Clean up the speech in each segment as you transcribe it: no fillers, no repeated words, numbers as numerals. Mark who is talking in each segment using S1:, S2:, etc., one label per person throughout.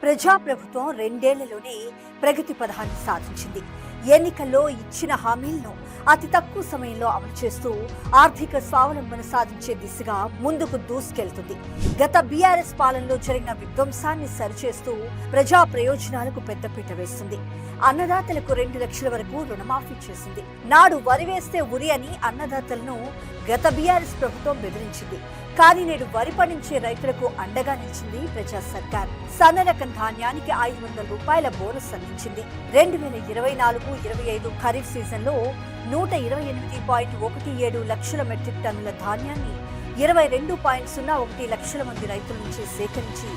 S1: ప్రజాప్రభుత్వం రెండేళ్లలోనే ప్రగతి పథాన్ని సాధించింది. ఎన్నికల్లో ఇచ్చిన హామీలను అతి తక్కువ సమయంలో అమలు చేస్తూ ఆర్థిక స్వావలంబన సాధించే దిశగా ముందుకు దూసుకెళ్తుంది. గత బీఆర్ఎస్ పాలనలో జరిగిన విధ్వంసాన్ని సరిచేస్తూ ప్రజా ప్రయోజనాలకు పెద్దపీట వేస్తుంది. అన్నదాతలకు 2 లక్షల వరకు రుణమాఫీ చేసింది. నాడు వరి వేస్తే ఉరి అని అన్నదాతలను గత బీఆర్ఎస్ ప్రభుత్వం బెదిరించింది. కానీ నేడు వరి పండించే రైతులకు అండగా నిలిచింది ప్రజా సర్కార్. సన్న రకం ధాన్యానికి 500 రూపాయల బోనస్ అందించింది. 2024-25 ఖరీఫ్ సీజన్లో 128.17 లక్షల మెట్రిక్ టన్నుల ధాన్యాన్ని 22.01 లక్షల మంది రైతుల నుంచి సేకరించి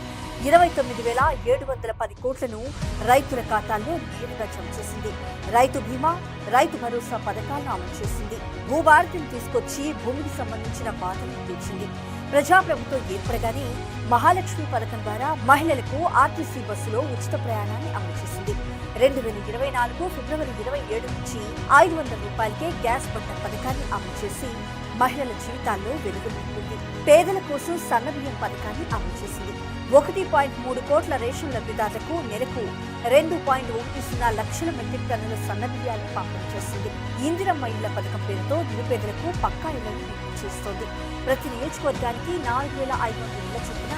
S1: 29,710 కోట్లను రైతుల ఖాతాల్లో నేరుగా జమ చేసింది. రైతు బీమా, రైతు భరోసా పథకాలను అమలు చేసింది. భూభారతిని తీసుకొచ్చి భూమికి సంబంధించిన బాధలను తీర్చింది. ప్రజాప్రభుత్వం ఏర్పడగానే మహాలక్ష్మి పథకం ద్వారా మహిళలకు ఆర్టీసీ బస్సులో ఉచిత ప్రయాణాన్ని అమలు చేసింది. 2024 ఫిబ్రవరి 27 నుంచి 500 రూపాయలకే గ్యాస్ బండర్ పథకాన్ని అమలు చేసి మహిళల జీవితాల్లో వెలుగు నింపింది. పేదల కోసం సన్నబియ్యం పథకాన్ని అమలు చేసింది. 1.3 కోట్ల రేషన్ లబ్ధిదారులకు నెలకు 2.10 లక్షల మెట్రిక్ టన్నుల సన్నబియ్యాన్ని పంపిణీ చేసింది. ఇందిరమ్మ ఇళ్ల పథకం పేరుతో నిరుపేదలకు పక్కా ఇళ్లను చేస్తోంది. ప్రతి నియోజకవర్గానికి 4,500 ఇళ్ల చొప్పున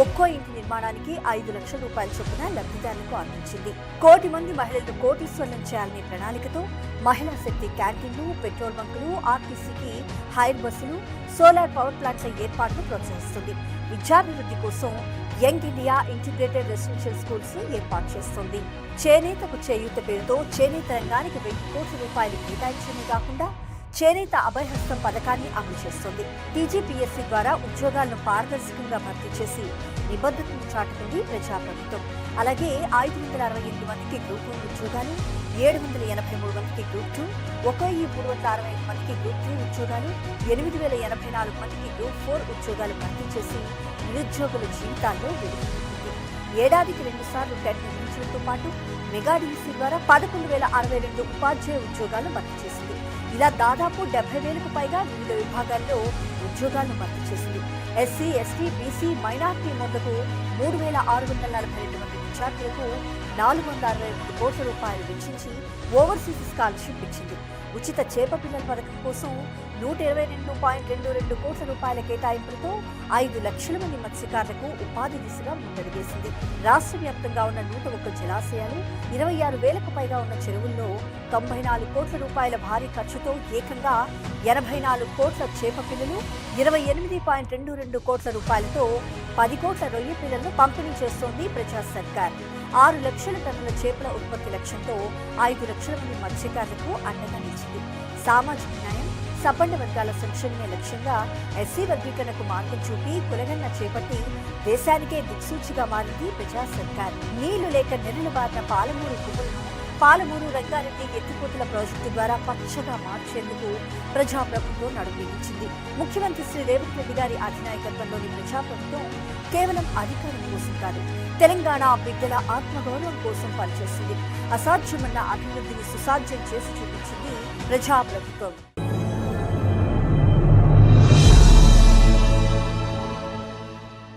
S1: ఒక్కో ఇంటి నిర్మాణానికి 5 లక్షల రూపాయల చొప్పున లబ్ధిదారులకు అందించింది. 1 కోటి మంది మహిళలను కోటీశ్వరులను చేయాలనే ప్రణాళికతో మహిళా శక్తి క్యాంటీన్లు, పెట్రోల్ బంకులు, ఆర్టీసీకి హైర్ బస్సులు, సోలార్ పవర్ ప్లాంట్ల ఏర్పాటును ప్రోత్సహిస్తుంది. విద్యాభివృద్ధి కోసం young India integrated residential schools ఏర్పాటు చేస్తోంది. చేనేతకు చేయూత పేరుతో చేనేత రంగానికి 1000 కోట్ల రూపాయలు కేటాయించడమే కాకుండా చేనేత అభయహస్తం పథకాన్ని అమలు చేస్తోంది. టీజీపీఎస్సీ ద్వారా ఉద్యోగాలను పారదర్శకంగా భర్తీ చేసి నిబద్ధతను చాటుకుంది ప్రజాప్రభుత్వం. అలాగే 568 మందికి గ్రూప్ 1 ఉద్యోగాలు, 783 మందికి గ్రూప్ 2, 1,365 మందికి గ్రూప్ 3 ఉద్యోగాలు, 8,084 మందికి గ్రూప్ 4 ఉద్యోగాలు భర్తీ చేసి నిరుద్యోగుల జీవితాల్లో వెలుగు నింపింది. ఏడాదికి 2 సార్లు టెట్ నిర్మించడంతో పాటు మెగా డీసీ ద్వారా 11,062 ఉపాధ్యాయ ఉద్యోగాలు భర్తీ చేసింది. ఇలా దాదాపు 70,000కు పైగా వివిధ విభాగాల్లో ఉద్యోగాలను భర్తీ చేసింది. ఎస్సీ, ఎస్టీ, బీసీ, మైనార్టీ మందుకు 3,642 మంది విద్యార్థులకు 462 కోట్ల రూపాయలు వెచ్చించి ఓవర్సీస్ స్కాలర్షిప్ ఇచ్చింది. ఉచిత చేప పిల్లల పథకం కోసం 122.22 కోట్ల రూపాయల కేటాయింపులతో 5 లక్షల మంది మత్స్యకారులకు ఉపాధి దిశగా ముందడుగేసింది. రాష్ట్ర వ్యాప్తంగా ఉన్న 101 జలాశయాలు, 26,000కు పైగా ఉన్న చెరువుల్లో 94 కోట్ల రూపాయల భారీ ఖర్చుతో ఏకంగా 84 కోట్ల చేప పిల్లలు, 28.22 కోట్ల రూపాయలతో 10 కోట్ల రొయ్య పిల్లలను పంపిణీ చేస్తోంది ప్రజా సర్కార్. 6 లక్షల టన్నుల చేపల ఉత్పత్తి లక్ష్యంతో 5 లక్షల మంది మత్స్యకారులకు అండగా నిలిచింది. సామాజిక న్యాయం, సపండ వర్గాల సంక్షేమమే లక్ష్యంగా ఎస్సీ వర్గీకరణకు మార్గం చూపి కులగన్న చేపట్టి దేశానికే దిక్సూచిగా మారింది ప్రజా సర్కార్. నీళ్లు లేక నెరలుబారిన పాలమూరు పువ్వులను పాలమూరు రంగారెడ్డి ఎత్తిపోతల ప్రాజెక్టు ద్వారా పచ్చగా మార్చేందుకు ప్రజాప్రభుత్వం నడుమించింది. ముఖ్యమంత్రి శ్రీ రేవంత్ రెడ్డి గారి అధినాయకత్వంలోని ప్రజాప్రభుత్వం కేవలం అధికారం కోసం కాదు, తెలంగాణ బిడ్డల ఆత్మగౌరవం కోసం పనిచేస్తుంది. అసాధ్యమన్న అభివృద్ధిని సుసాధ్యం చేసి చూపించింది ప్రజాప్రభుత్వం.